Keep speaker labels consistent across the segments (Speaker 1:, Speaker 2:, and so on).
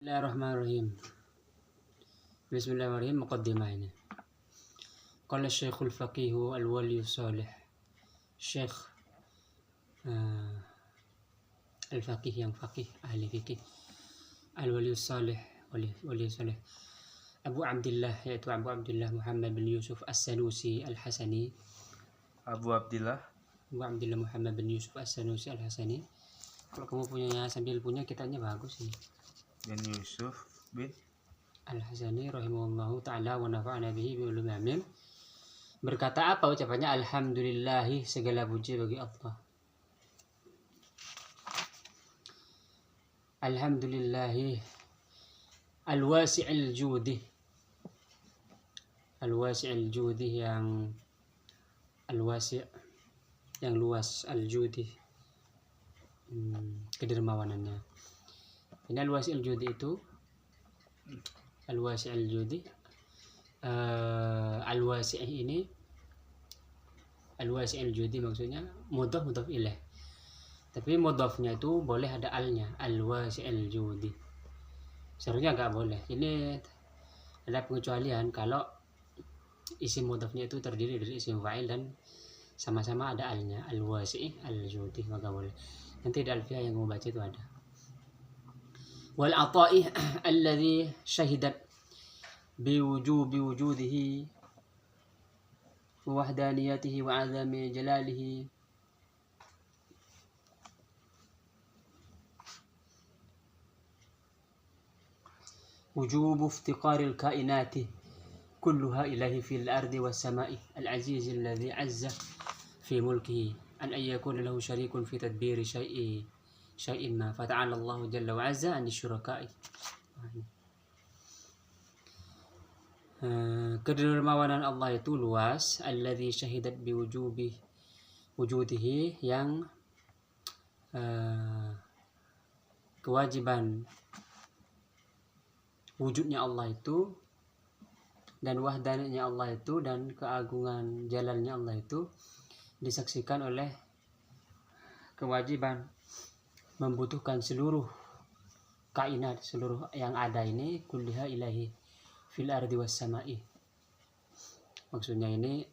Speaker 1: Bismillahirrahmanirrahim. Bismillahirrahmanirrahim. Muqaddimah ini. Qala Syekhul Faqihu Al-Wali Salih. Syekh Al-Faqih yang faqih, ahli fikih. Al-Wali Salih, wali salih. Abu Abdullah, yaitu Abu Abdullah Muhammad bin Yusuf As-Sanusi Al-Hasani.
Speaker 2: Abu Abdullah
Speaker 1: Muhammad bin Yusuf As-Sanusi Al-Hasani. Kalau kamu punya sambil punya kitabnya bagus ini.
Speaker 2: bin Yusuf bin
Speaker 1: Al-Hasani rahimahullahu ta'ala wa nafa'ana bihi bi ulumil amin. Berkata apa ucapannya? Alhamdulillahi, segala puji bagi Allah. Alhamdulillahi al-wasi'il judi. Al-wasi'il judi yang al-wasi' yang luas, al-judi kedermawanannya. Ini al-wasi'il judi itu al-wasi'il judi al-wasi' ini al-wasi'il judi maksudnya mudhaf ilaih. Tapi mudhafnya itu boleh ada alnya, al-wasi'il judi. Seharusnya enggak boleh. Ini ada pengecualian kalau isim mudhafnya itu terdiri dari isim fa'il dan sama-sama ada alnya, al-wasi' al-judi, maka boleh. Nanti di alfiah yang mau baca itu ada. Wal ata'i alladhi syahidat biwujubi wujudihi wa wahdaniyatihi wa azami jalalihi wujubu iftiqaril kainati kulluha ilahi fil ardi was sama'i al-aziz alladhi azza fi mulkihi an yakuna lahu syarikun fi tadbiri syai'in ma fata'ala Allah jalla wa azza an syuraka'i. Kedermawanan Allah itu luas, alladzi syahidat wujudihi, yang kewajiban wujudnya Allah itu dan wahdaniyatnya Allah itu dan keagungan jalannya Allah itu disaksikan oleh kewajiban membutuhkan seluruh kainat, seluruh yang ada ini kulliha ilahi fil ardi was sama'i. Maksudnya ini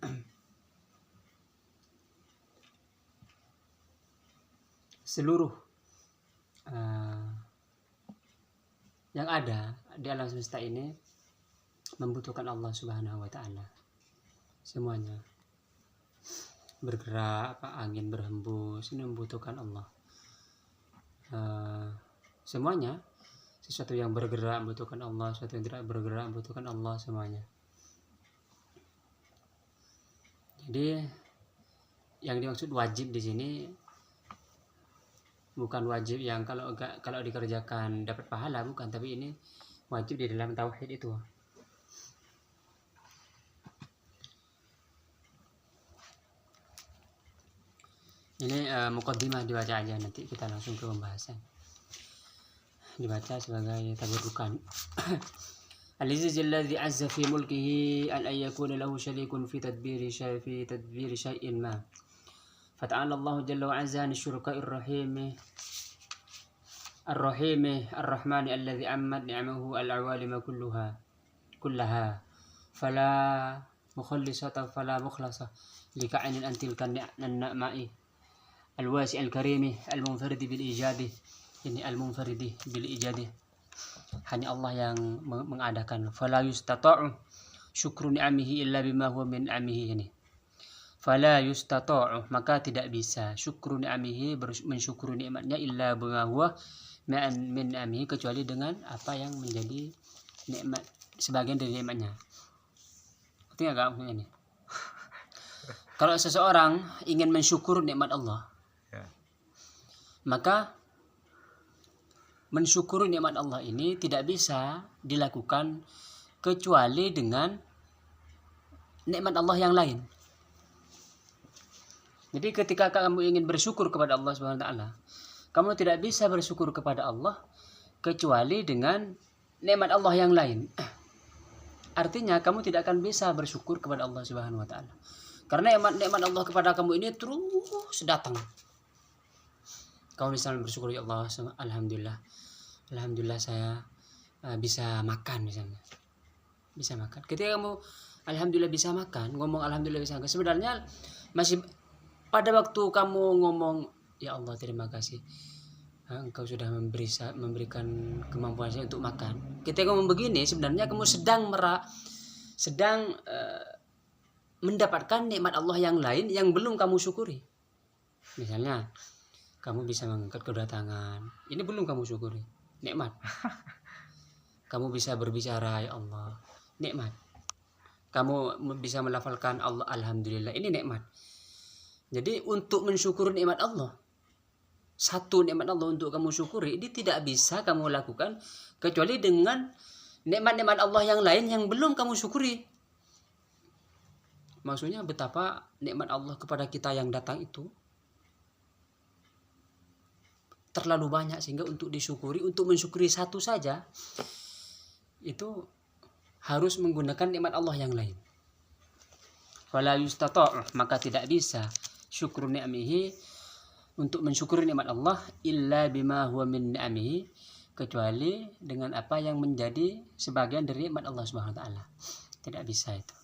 Speaker 1: seluruh yang ada di alam semesta ini membutuhkan Allah Subhanahu wa ta'ala. Semuanya bergerak, angin berhembus, ini membutuhkan Allah. Semuanya, sesuatu yang bergerak membutuhkan Allah, sesuatu yang tidak bergerak membutuhkan Allah, semuanya. Jadi yang dimaksud wajib di sini bukan wajib yang kalau dikerjakan dapat pahala, bukan, tapi ini wajib di dalam tauhid itu. Ini muqaddimah dibaca aja, nanti kita langsung ke pembahasan. Dibaca sebagai tabarukan. Al-aziz alladzi azza fi mulkihi an yakuna lahu syarikun fi tadbiri syai'in ma fata'ala Allah jalla wa azza an syuraka'ir rahim ar-rahmani alladzi ammat ni'amahu al-awalim kullaha fala mukhallisata fala mukhlasa lika'inin antilkan an-na'ma'i al-wasi' al-karimi al-munfaridi bil ijadi. Ini al-munfaridi bil ijadi, hanya Allah yang mengadakan. Fala yustata'u syukru ni'amihi illa bima huwa min ni'amihi. Ini fala yustata'u, maka tidak bisa syukru ni'amihi, mensyukuri nikmatnya, illa bima huwa min ni'amihi, kecuali dengan apa yang menjadi nikmat, sebagian dari nikmatnya. Artinya enggak maksudnya ini? Kalau seseorang ingin mensyukur nikmat Allah, maka mensyukuri nikmat Allah ini tidak bisa dilakukan kecuali dengan nikmat Allah yang lain. Jadi ketika kamu ingin bersyukur kepada Allah Subhanahu wa taala, kamu tidak bisa bersyukur kepada Allah kecuali dengan nikmat Allah yang lain. Artinya kamu tidak akan bisa bersyukur kepada Allah Subhanahu wa taala. Karena nikmat Allah kepada kamu ini terus datang. Kamu misalnya bersyukur, ya Allah, alhamdulillah saya bisa makan misalnya. Bisa makan. Ketika kamu alhamdulillah bisa makan, ngomong alhamdulillah bisa makan, sebenarnya masih pada waktu kamu ngomong ya Allah terima kasih, engkau sudah memberikan kemampuan saya untuk makan. Ketika kamu begini sebenarnya kamu sedang mendapatkan nikmat Allah yang lain yang belum kamu syukuri. Misalnya kamu bisa mengangkat kedua tangan, ini belum kamu syukuri, nikmat. Kamu bisa berbicara ya Allah, nikmat. Kamu bisa melafalkan Allah alhamdulillah, ini nikmat. Jadi untuk mensyukuri nikmat Allah, satu nikmat Allah untuk kamu syukuri, ini tidak bisa kamu lakukan kecuali dengan nikmat-nikmat Allah yang lain yang belum kamu syukuri. Maksudnya betapa nikmat Allah kepada kita yang datang itu terlalu banyak sehingga untuk disyukuri, untuk mensyukuri satu saja itu harus menggunakan nikmat Allah yang lain. Fala yustata', maka tidak bisa syukru ni'amihi, untuk mensyukuri nikmat Allah, illa bima huwa min ni'amihi, kecuali dengan apa yang menjadi sebagian dari nikmat Allah Subhanahu wa taala. Tidak bisa itu.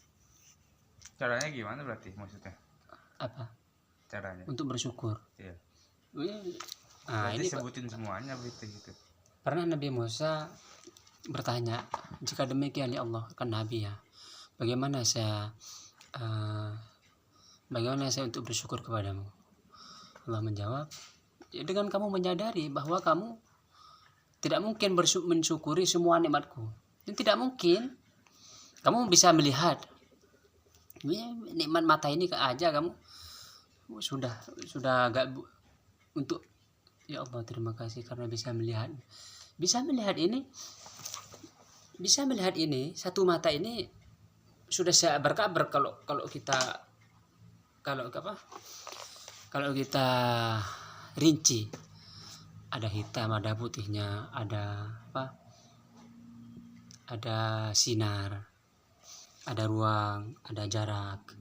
Speaker 2: Caranya gimana berarti maksudnya?
Speaker 1: Apa?
Speaker 2: Caranya.
Speaker 1: Untuk bersyukur.
Speaker 2: Iya.
Speaker 1: Ini
Speaker 2: sebutin semuanya berarti gitu.
Speaker 1: Pernah Nabi Musa bertanya, jika demikian ya Allah, kan Nabi ya, bagaimana saya untuk bersyukur kepadamu? Allah menjawab, dengan kamu menyadari bahwa kamu tidak mungkin mensyukuri semua nikmatku. Itu tidak mungkin. Kamu bisa melihat nikmat mata ini aja kamu sudah agak untuk ya Allah terima kasih karena bisa melihat ini satu mata ini sudah saya berkabar kalau kita rinci, ada hitam, ada putihnya, ada sinar, ada ruang, ada jarak.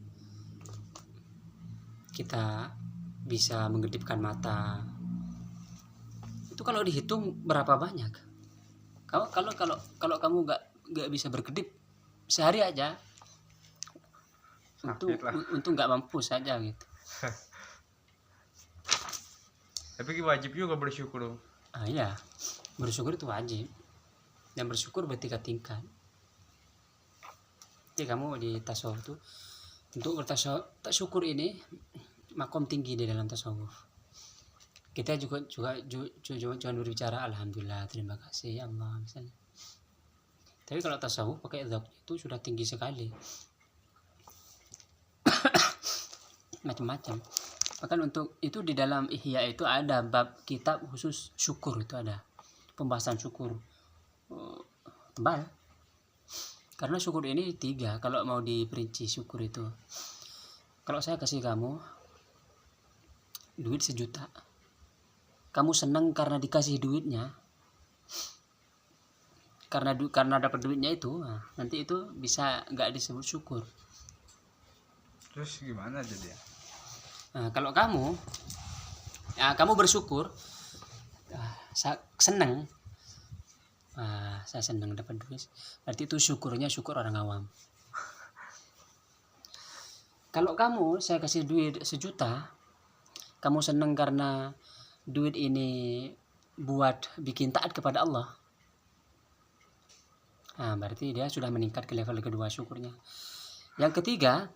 Speaker 1: Kita bisa mengedipkan mata. Itu kalau dihitung berapa banyak? Kalau kamu nggak bisa berkedip sehari aja, untuk nggak mampu saja gitu.
Speaker 2: Tapi wajib juga bersyukur.
Speaker 1: Iya, bersyukur itu wajib. Dan bersyukur bertingkat-tingkat. Jadi kamu di tasawuf itu untuk bersyukur ini makom tinggi di dalam tasawuf. Kita juga jangan berbicara alhamdulillah terima kasih ya Allah misalnya. Tapi kalau tasawuf pakai dzat itu sudah tinggi sekali. Macam-macam. Bahkan untuk itu di dalam Ihya itu ada bab kitab khusus syukur, itu ada pembahasan syukur tebal. Karena syukur ini 3 kalau mau diperinci syukur itu. Kalau saya kasih kamu duit 1 juta, kamu senang karena dikasih duitnya, karena dapat duitnya itu, nanti itu bisa nggak disebut syukur.
Speaker 2: Terus gimana jadi ya?
Speaker 1: Kalau kamu bersyukur, senang, saya senang dapat duit, berarti itu syukurnya syukur orang awam. Kalau saya kasih duit 1 juta, kamu senang karena duit ini buat bikin taat kepada Allah, berarti dia sudah meningkat ke level kedua syukurnya. Yang ketiga,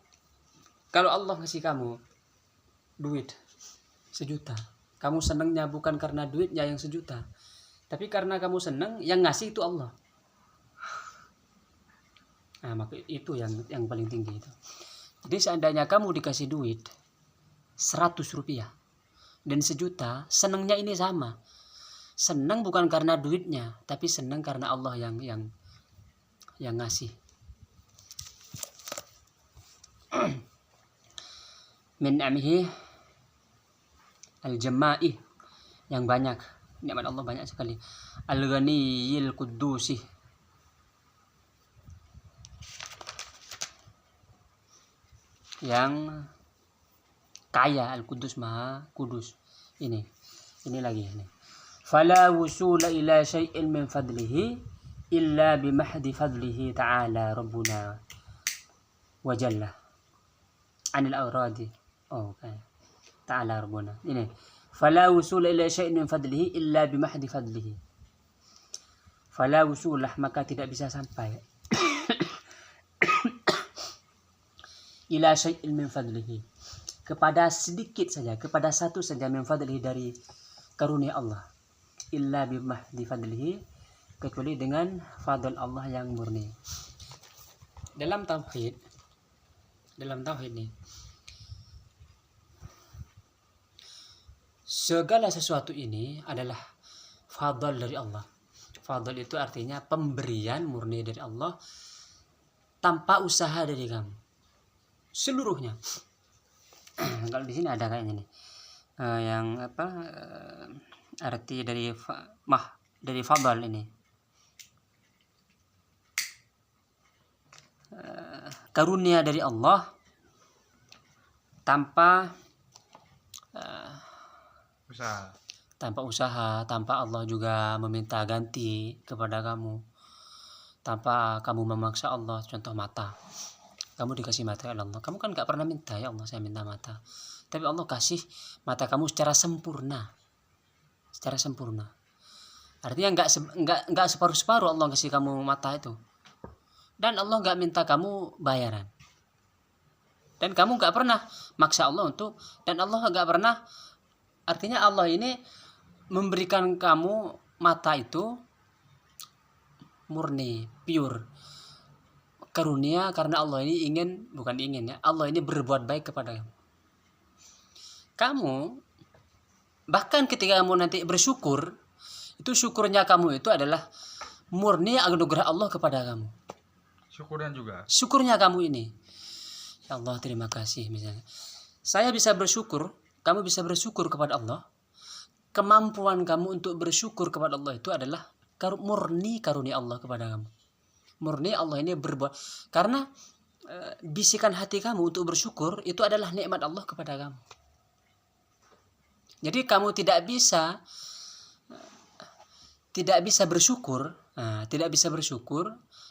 Speaker 1: kalau Allah ngasih kamu duit 1 juta, kamu senangnya bukan karena duitnya yang 1 juta, tapi karena kamu senang yang ngasih itu Allah. Maka itu yang paling tinggi itu. Jadi seandainya kamu dikasih duit 100 rupiah dan 1 juta, senangnya ini sama. Senang bukan karena duitnya, tapi senang karena Allah yang ngasih. Min ni'amihi al-jama'i, yang banyak, nikmat Allah banyak sekali. Al-ghaniyil qudusi, yang kaya, al-qudus maha kudus. Ini lagi ini. Fala wusula ila syai'in min fadlihi illa bimahdi fadlihi ta'ala rabbuna wa jalla anil awradi. Oh, okay. Ta'ala rabbuna. Ini. Fala wusula ila syai'in min fadlihi illa bimahdi fadlihi. Fala wusulah, maka tidak bisa sampai ila syai'in min fadlihi, kepada sedikit saja, kepada satu saja min fadlihi, dari karunia Allah, illa bimahdi fadlihi, kecuali dengan fadl Allah yang murni. Dalam tauhid nih, segala sesuatu ini adalah fadl dari Allah. Fadl itu artinya pemberian murni dari Allah tanpa usaha dari kamu. Seluruhnya. Kalau di sini ada kayaknya nih. Yang apa? Arti dari fadl ini. Karunia dari Allah tanpa usaha, tanpa Allah juga meminta ganti kepada kamu, tanpa kamu memaksa Allah. Contoh mata, kamu dikasih mata oleh Allah, kamu kan gak pernah minta, ya Allah saya minta mata, tapi Allah kasih mata kamu secara sempurna, artinya nggak separuh-separuh Allah kasih kamu mata itu, dan Allah nggak minta kamu bayaran, dan kamu nggak pernah maksa Allah untuk, dan Allah nggak pernah, artinya Allah ini memberikan kamu mata itu murni, pure, karunia, karena Allah ini Allah ini berbuat baik kepada kamu. Kamu bahkan ketika kamu nanti bersyukur, itu syukurnya kamu itu adalah murni anugerah Allah kepada kamu. Syukurnya kamu ini, ya Allah terima kasih. Misalnya saya bisa bersyukur, kamu bisa bersyukur kepada Allah. Kemampuan kamu untuk bersyukur kepada Allah itu adalah murni karunia Allah kepada kamu. Murni Allah ini berbuat, karena bisikan hati kamu untuk bersyukur itu adalah nikmat Allah kepada kamu. Jadi kamu tidak bisa bersyukur,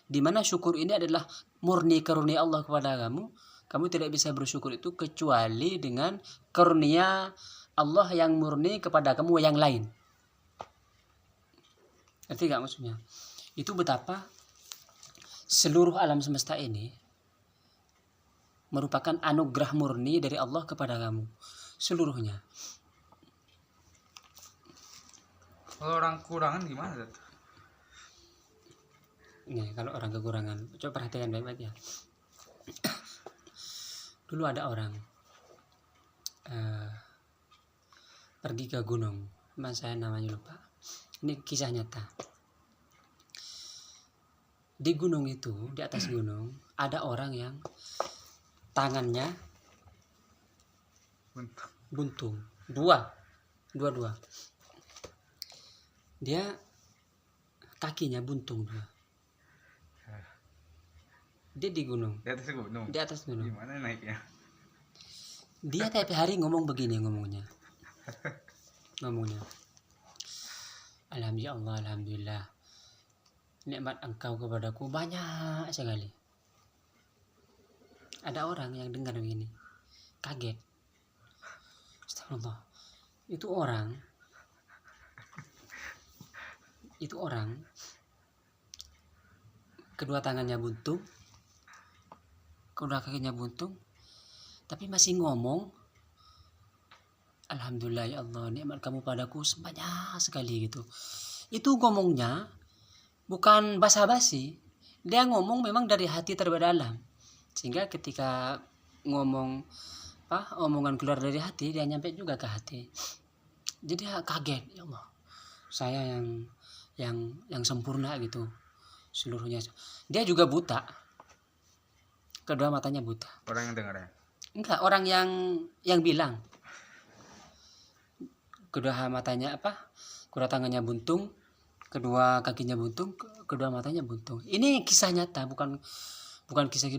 Speaker 1: di mana syukur ini adalah murni karunia Allah kepada kamu. Kamu tidak bisa bersyukur itu kecuali dengan karunia Allah yang murni kepada kamu yang lain. Ngerti gak maksudnya? Itu betapa seluruh alam semesta ini merupakan anugerah murni dari Allah kepada kamu. Seluruhnya.
Speaker 2: Kalau orang kekurangan gimana?
Speaker 1: Nih, kalau orang kekurangan, coba perhatikan baik-baik ya. Dulu ada orang pergi ke gunung, saya namanya lupa. Ini kisah nyata. Di gunung itu, di atas gunung, ada orang yang tangannya buntung, dua. Dia kakinya buntung dua. Dia di gunung. Di atas gunung.
Speaker 2: Gimana naiknya?
Speaker 1: Dia tiap hari ngomong begini ngomongnya. Alhamdulillah. Nikmat engkau kepadaku banyak sekali. Ada orang yang dengar begini, kaget. Astagfirullah. Itu orang kedua tangannya buntung, kedua kakinya buntung, tapi masih ngomong, Alhamdulillah ya Allah, nikmat kamu padaku banyak sekali gitu. Itu ngomongnya bukan basa-basi, dia ngomong memang dari hati terdalam, sehingga ketika ngomong omongan keluar dari hati, dia nyampe juga ke hati. Jadi dia kaget, ya Allah, saya yang sempurna gitu seluruhnya. Dia juga buta, kedua matanya buta.
Speaker 2: Orang yang dengarnya?
Speaker 1: Enggak, orang yang bilang. Kedua matanya kedua tangannya buntung, kedua kakinya buntung, kedua matanya buntung. Ini kisah nyata, bukan kisah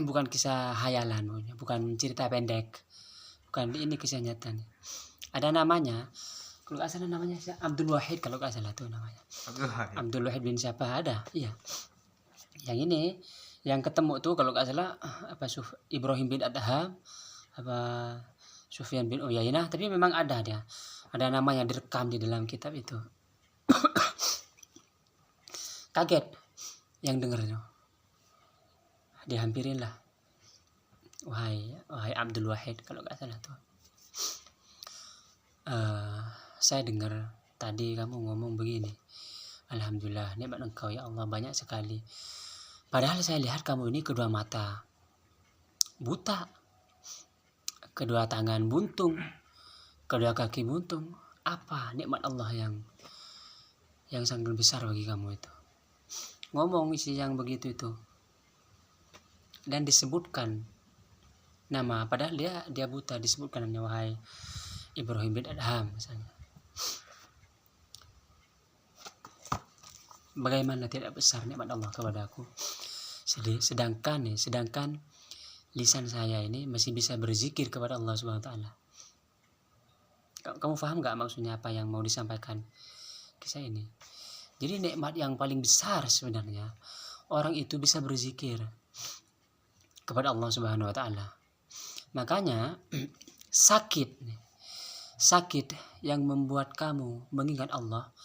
Speaker 1: bukan kisah hayalan, bukan cerita pendek, bukan, ini kisah nyata nih. Ada namanya, Kalau nggak salah namanya Abdul Wahid, kalau nggak salah tuh namanya. Abdul Wahid bin siapa ada? Iya. Yang ini yang ketemu tuh kalau nggak salah apa Ibrahim bin Adham apa Sufyan bin Uyainah, tapi memang ada dia. Ada namanya direkam di dalam kitab itu. Kaget yang dengar itu. Dihampirin lah. Wahai Abdul Wahid kalau nggak salah tuh. Saya dengar tadi kamu ngomong begini. Alhamdulillah, nikmat Engkau ya Allah banyak sekali. Padahal saya lihat kamu ini kedua mata buta, kedua tangan buntung, kedua kaki buntung. Apa nikmat Allah yang sangat besar bagi kamu itu? Ngomong isi yang begitu itu. Dan disebutkan nama, padahal dia buta, disebutkan namanya wahai Ibrahim bin Adham misalnya. Bagaimana tidak besar nikmat Allah kepada aku. Sedangkan lisan saya ini masih bisa berzikir kepada Allah Subhanahu wa taala. Kamu paham nggak maksudnya apa yang mau disampaikan kisah ini? Jadi nikmat yang paling besar sebenarnya orang itu bisa berzikir kepada Allah Subhanahu wa taala. Makanya sakit yang membuat kamu mengingat Allah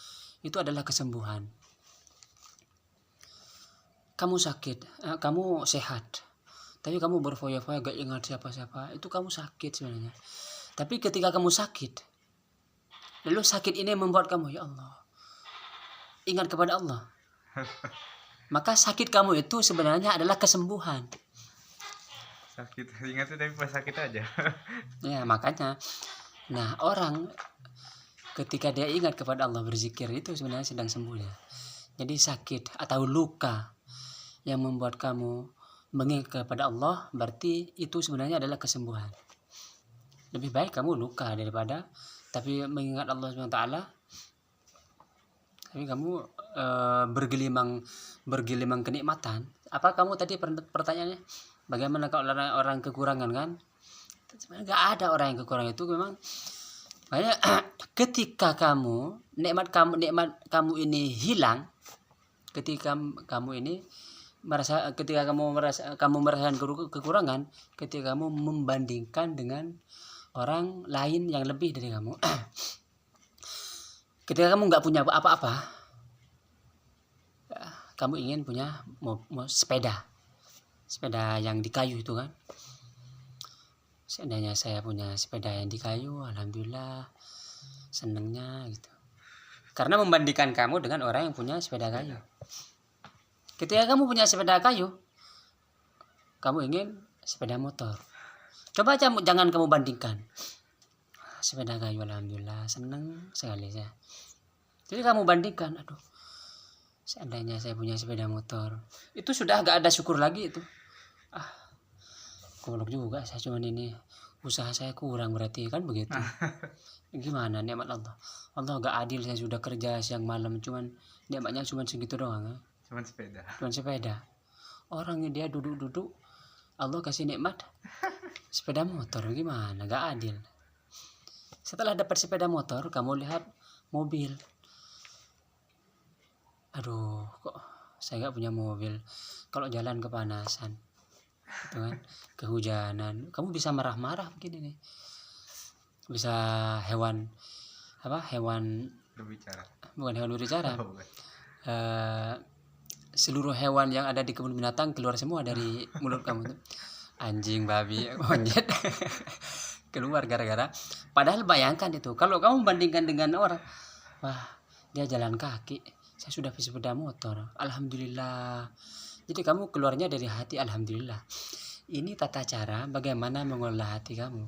Speaker 1: itu adalah kesembuhan. Kamu sakit, kamu sehat, tapi kamu berfoya-foya gak ingat siapa-siapa, itu kamu sakit sebenarnya. Tapi ketika kamu sakit, lalu sakit ini membuat kamu ya Allah ingat kepada Allah, maka sakit kamu itu sebenarnya adalah kesembuhan.
Speaker 2: Sakit ingat tapi pas sakit aja.
Speaker 1: Ya makanya, nah orang ketika dia ingat kepada Allah berzikir itu sebenarnya sedang sembuh ya. Jadi sakit atau luka yang membuat kamu mengingat kepada Allah berarti itu sebenarnya adalah kesembuhan. Lebih baik kamu luka daripada tapi mengingat Allah SWT, tapi kamu bergelimang kenikmatan. Apa kamu tadi pertanyaannya bagaimana kalau orang kekurangan kan? Sebenarnya nggak ada orang yang kekurangan, itu memang makanya ketika nikmat kamu ini hilang, ketika kamu merasakan kekurangan, ketika kamu membandingkan dengan orang lain yang lebih dari kamu. Ketika kamu nggak punya apa-apa, kamu ingin punya sepeda yang di kayu itu kan. Seandainya saya punya sepeda yang di kayu, alhamdulillah senengnya gitu. Karena membandingkan kamu dengan orang yang punya sepeda kayu. Ketika kamu punya sepeda kayu, kamu ingin sepeda motor. Coba aja jangan kamu bandingkan. Sepeda kayu alhamdulillah seneng sekali saya. Jadi kamu bandingkan, aduh seandainya saya punya sepeda motor, itu sudah gak ada syukur lagi itu. Goblok juga saya, cuman ini usaha saya kurang berarti kan begitu. Gimana nikmat Allah? Allah gak adil, saya sudah kerja siang malam cuman nikmatnya cuman segitu doang.
Speaker 2: Cuman
Speaker 1: sepeda. Orang dia duduk Allah kasih nikmat sepeda motor, gimana? Gak adil. Setelah dapat sepeda motor, kamu lihat mobil. Aduh, kok saya gak punya mobil. Kalau jalan kepanasan, gitu kan, kehujanan, kamu bisa marah-marah begini nih. Bisa hewan
Speaker 2: berbicara.
Speaker 1: Bukan hewan berbicara.
Speaker 2: Oh,
Speaker 1: Seluruh hewan yang ada di kebun binatang keluar semua dari mulut kamu tuh. Anjing, babi, monyet keluar gara-gara. Padahal bayangkan itu, kalau kamu bandingkan dengan orang, wah dia jalan kaki, saya sudah bisa sepeda motor, alhamdulillah. Jadi kamu keluarnya dari hati, alhamdulillah. Ini tata cara bagaimana mengolah hati kamu.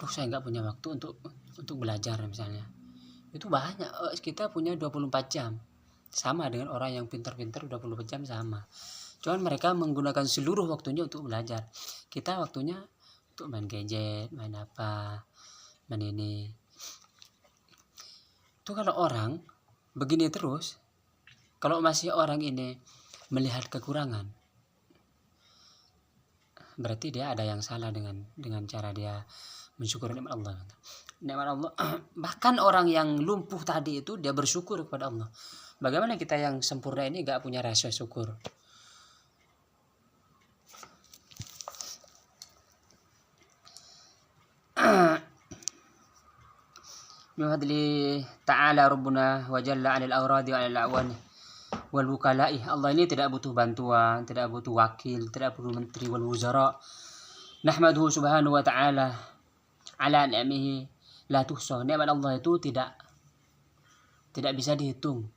Speaker 1: Saya nggak punya waktu untuk belajar misalnya. Itu banyak, kita punya 24 jam. Sama dengan orang yang pintar-pintar 24 jam sama. Cuman mereka menggunakan seluruh waktunya untuk belajar. Kita waktunya untuk main gadget, main apa, main ini. Itu kalau orang begini terus, kalau masih orang ini melihat kekurangan, berarti dia ada yang salah dengan cara dia mensyukuri nikmat Allah. nikmat Allah. Bahkan orang yang lumpuh tadi itu dia bersyukur kepada Allah. Bagaimana kita yang sempurna ini gak punya rasa syukur? Bifadli ta'ala Rabbuna wa jalla 'alal awradi wa 'alal a'wani wal wukala'i. Allah ini tidak butuh bantuan, tidak butuh wakil, tidak butuh menteri wal wuzara. Nahmaduhu subhanahu wa ta'ala ala ni'amihi la tuhsa. Nikmat Allah itu tidak bisa dihitung.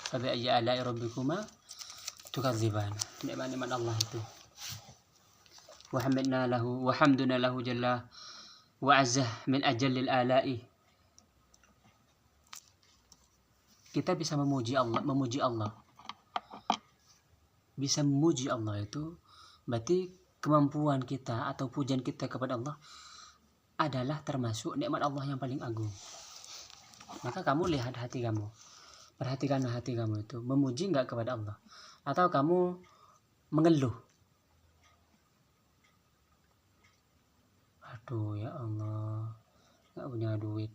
Speaker 1: Fabi ayyi ala'i rabbikuma tukadziban. Nikmat Allah itu. Wa hamdana lahu jalla wa azzah min ajallil ala'i. Kita bisa memuji Allah. Bisa memuji Allah itu berarti kemampuan kita atau pujian kita kepada Allah adalah termasuk nikmat Allah yang paling agung. Maka kamu lihat hati kamu. Perhatikan hati kamu itu memuji enggak kepada Allah, atau kamu mengeluh. Aduh ya Allah, enggak punya duit.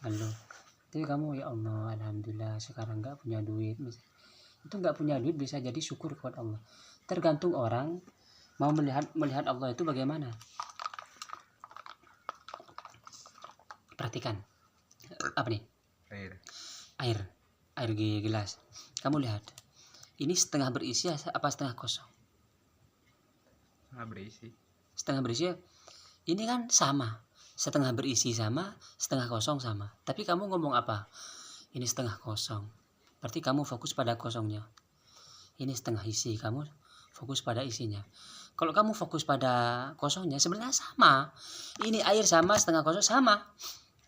Speaker 1: Ngeluh. Tapi kamu ya Allah, alhamdulillah sekarang nggak punya duit. Itu nggak punya duit bisa jadi syukur kepada Allah. Tergantung orang mau melihat Allah itu bagaimana. Perhatikan apa nih? Air gelas. Kamu lihat, ini setengah berisi apa setengah kosong? Setengah berisi. Ini kan sama. Setengah berisi sama, setengah kosong sama. Tapi kamu ngomong apa? Ini setengah kosong. Berarti kamu fokus pada kosongnya. Ini setengah isi, kamu fokus pada isinya. Kalau kamu fokus pada kosongnya, sebenarnya sama. Ini air sama, setengah kosong sama.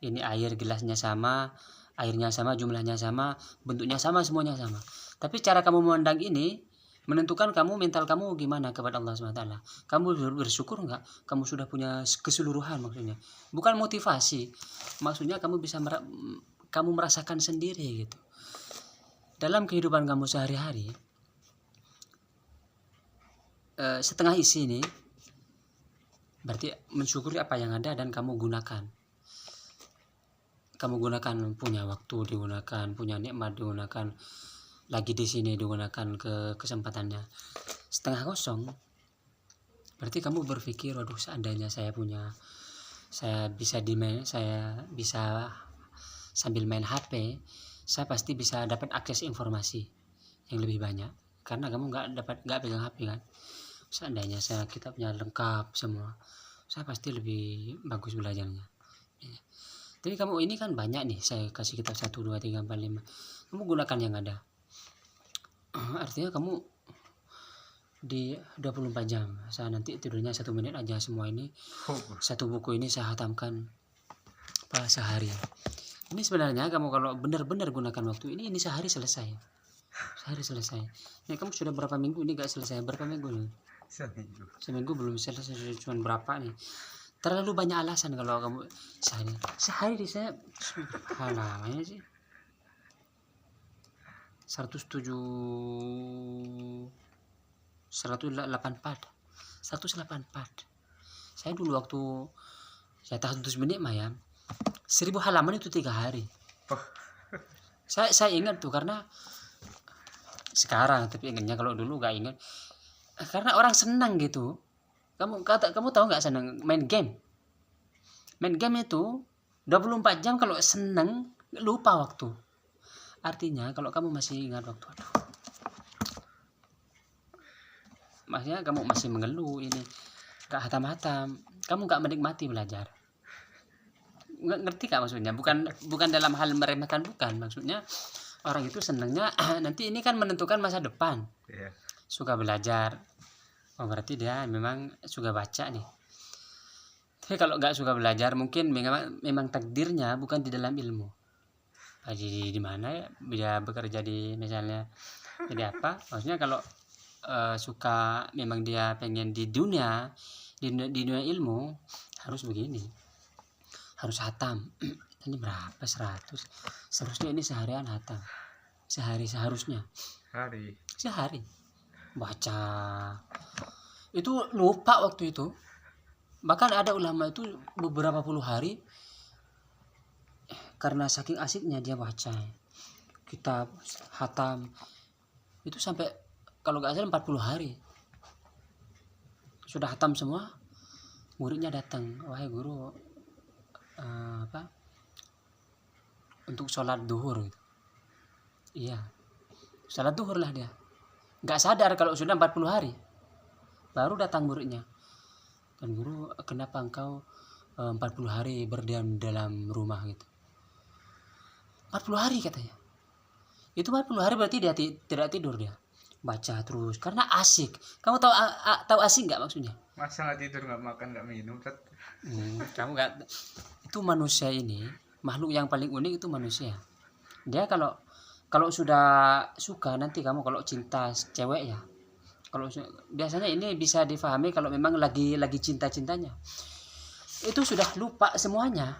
Speaker 1: Ini air gelasnya sama, airnya sama, jumlahnya sama, bentuknya sama, semuanya sama. Tapi cara kamu memandang ini menentukan kamu mental kamu gimana kepada Allah SWT. Kamu bersyukur enggak? Kamu sudah punya keseluruhan maksudnya. Bukan motivasi. Maksudnya kamu bisa kamu merasakan sendiri gitu. Dalam kehidupan kamu sehari-hari, setengah isi ini berarti mensyukuri apa yang ada dan kamu gunakan. Kamu gunakan, punya waktu digunakan, punya nikmat digunakan, lagi di sini digunakan ke kesempatannya. Setengah kosong berarti kamu berpikir, waduh seandainya saya bisa sambil main HP, saya pasti bisa dapat akses informasi yang lebih banyak karena kamu nggak pegang HP kan. Seandainya kitabnya lengkap semua, saya pasti lebih bagus belajarnya. Tapi kamu ini kan banyak nih, saya kasih kitab 1, 2, 3, 4, 5. Kamu gunakan yang ada. Artinya kamu di 24 jam. Saya nanti tidurnya 1 menit aja semua ini. Satu buku ini saya hatamkan sehari. Ini sebenarnya kamu kalau benar-benar gunakan waktu ini sehari selesai. Ini kamu sudah berapa minggu ini gak selesai? Berapa minggu nih? Seminggu belum selesai, cuma berapa nih? Terlalu banyak alasan kalau kamu sehari di saya namanya sih 184. Saya dulu waktu saya tahan 100 menit mah ya 1000 halaman itu 3 hari. Saya ingat tuh karena sekarang, tapi ingatnya kalau dulu gak ingat karena orang senang gitu. Kamu tahu nggak senang main game itu 24 jam. Kalau senang lupa waktu. Artinya kalau kamu masih ingat waktu, maksudnya kamu masih mengeluh ini gak hatam-hatam, kamu gak menikmati belajar. Ngerti gak maksudnya? Bukan dalam hal meremehkan, bukan. Maksudnya orang itu senangnya nanti ini kan menentukan masa depan. Suka belajar, oh berarti dia memang suka baca nih. Tapi kalau nggak suka belajar, mungkin memang takdirnya bukan di dalam ilmu. Di mana ya? Dia bekerja di misalnya jadi apa? Maksudnya kalau suka, memang dia pengen di dunia ilmu harus begini, harus hatam. Ini berapa? 100. Seharusnya ini seharian hatam. Seharusnya. Sehari baca. Itu lupa waktu itu. Bahkan ada ulama itu beberapa puluh hari karena saking asiknya dia baca kitab hatam itu sampai kalau nggak salah 40 hari sudah hatam semua. Muridnya datang, wahai guru, untuk sholat duhur gitu. Iya, sholat duhur lah dia. Nggak sadar kalau sudah 40 hari. Baru datang muridnya. Dan guru, kenapa engkau 40 hari berdiam dalam rumah gitu? 40 hari katanya. Itu 40 hari berarti dia tidak tidur dia. Baca terus karena asik. Kamu tahu asik nggak maksudnya?
Speaker 2: Masa nggak tidur, nggak makan, nggak minum, Ustaz?
Speaker 1: Kamu nggak. Itu manusia ini makhluk yang paling unik itu manusia. Dia kalau sudah suka, nanti kamu kalau cinta cewek ya, kalau biasanya ini bisa difahami kalau memang lagi cinta-cintanya, itu sudah lupa semuanya.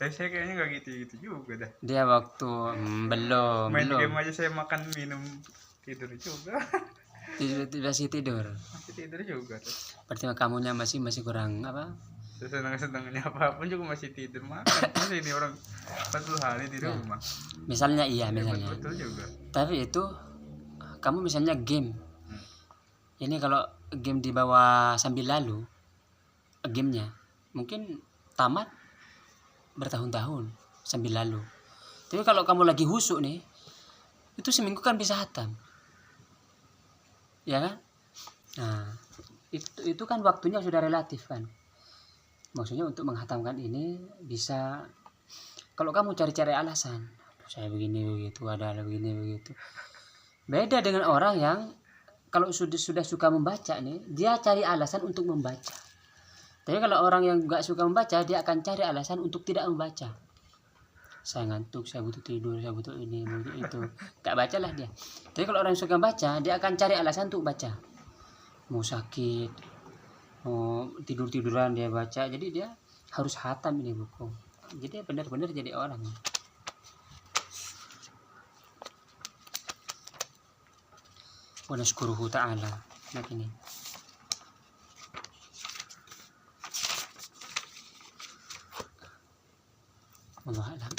Speaker 2: Tapi saya kayaknya nggak gitu juga dah.
Speaker 1: Dia waktu belum
Speaker 2: Main game aja saya makan minum tidur juga.
Speaker 1: masih tidur.
Speaker 2: Masih tidur juga tuh.
Speaker 1: Berarti kamunya masih kurang apa?
Speaker 2: Senang-senangnya apapun juga masih tidur makan. Masa ini orang 40 hari di rumah.
Speaker 1: Misalnya misalnya.
Speaker 2: Betul juga.
Speaker 1: Tapi itu kamu misalnya game. Ini kalau game di bawah sambil lalu, gamenya mungkin tamat bertahun-tahun sambil lalu. Tapi kalau kamu lagi husuk nih, itu seminggu kan bisa hatam, ya kan? Nah, itu kan waktunya sudah relatif kan. Maksudnya untuk menghatamkan ini bisa, kalau kamu cari-cari alasan, saya begini begitu, ada begini begitu. Beda dengan orang yang kalau sudah suka membaca nih, dia cari alasan untuk membaca. Tapi kalau orang yang nggak suka membaca, dia akan cari alasan untuk tidak membaca. Saya ngantuk, saya butuh tidur, saya butuh ini, butuh itu. Nggak bacalah dia. Tapi kalau orang yang suka membaca, dia akan cari alasan untuk baca. Mau sakit, mau tidur-tiduran dia baca. Jadi dia harus hatam ini buku. Jadi benar-benar jadi orang. Wa nashkuruhu ta'ala. Nah ini. Wallahu a'lam.